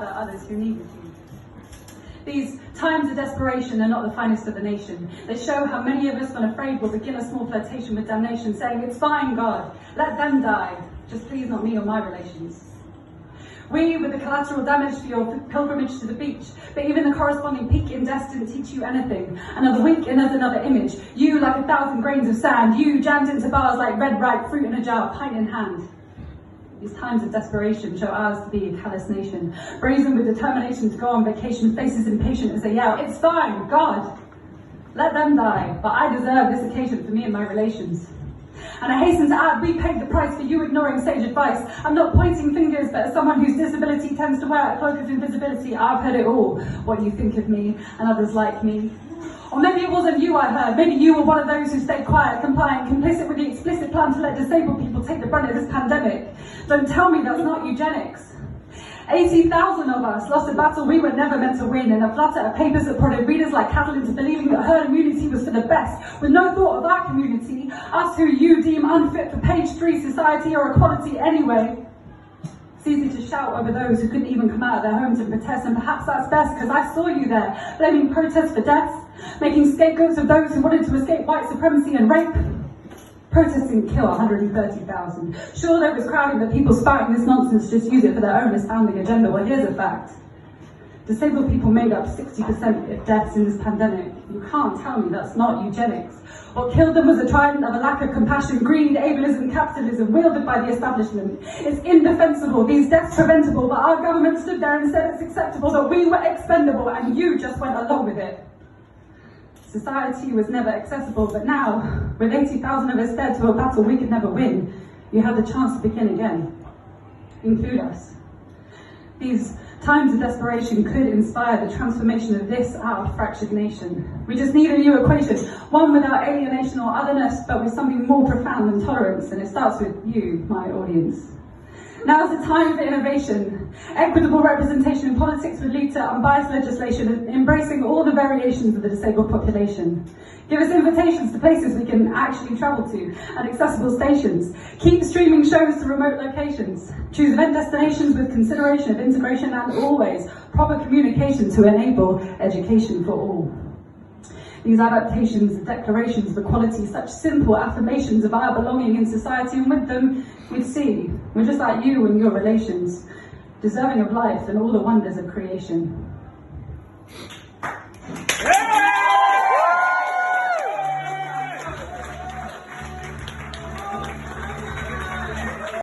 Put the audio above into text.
others who needed you. These times of desperation are not the finest of the nation. They show how many of us, when afraid, will begin a small flirtation with damnation, saying, "It's fine, God, let them die, just please not me or my relations." We, with the collateral damage for your pilgrimage to the beach, but even the corresponding peak in death didn't teach you anything. Another wink and there's another image. You, like 1,000 grains of sand, you jammed into bars like red ripe fruit in a jar, pint in hand. These times of desperation show ours to be a callous nation, brazen with determination to go on vacation, faces impatient as they yell, "It's fine, God, let them die, but I deserve this occasion for me and my relations." And I hasten to add, we paid the price for you ignoring sage advice. I'm not pointing fingers, but as someone whose disability tends to wear a cloak of invisibility, I've heard it all, what you think of me and others like me. Or maybe it wasn't you I heard, maybe you were one of those who stayed quiet, compliant, complicit with the explicit plan to let disabled people take the brunt of this pandemic. Don't tell me that's not eugenics. 80,000 of us lost a battle we were never meant to win in a flutter of papers that prodded readers like cattle into believing that herd immunity was for the best, with no thought of our community, us who you deem unfit for page 3 society or equality anyway. It's easy to shout over those who couldn't even come out of their homes and protest, and perhaps that's best because I saw you there, blaming protests for deaths, making scapegoats of those who wanted to escape white supremacy and rape. Protests didn't kill 130,000. Sure, there was crowding, but people spouting this nonsense just use it for their own astounding agenda. Well, here's a fact. Disabled people made up 60% of deaths in this pandemic. You can't tell me that's not eugenics. What killed them was a trident of a lack of compassion, greed, ableism, capitalism, wielded by the establishment. It's indefensible, these deaths preventable, but our government stood there and said it's acceptable, that we were expendable, and you just went along with it. Society was never accessible, but now, with 80,000 of us dead to a battle we could never win, you have the chance to begin again. Include us. These times of desperation could inspire the transformation of this, our fractured nation. We just need a new equation, one without alienation or otherness, but with something more profound than tolerance, and it starts with you, my audience. Now's the time for innovation. Equitable representation in politics would lead to unbiased legislation, embracing all the variations of the disabled population. Give us invitations to places we can actually travel to, and accessible stations. Keep streaming shows to remote locations. Choose event destinations with consideration of integration, and always proper communication to enable education for all. These adaptations, declarations of equality, such simple affirmations of our belonging in society, and with them we'd see we're just like you and your relations, deserving of life and all the wonders of creation.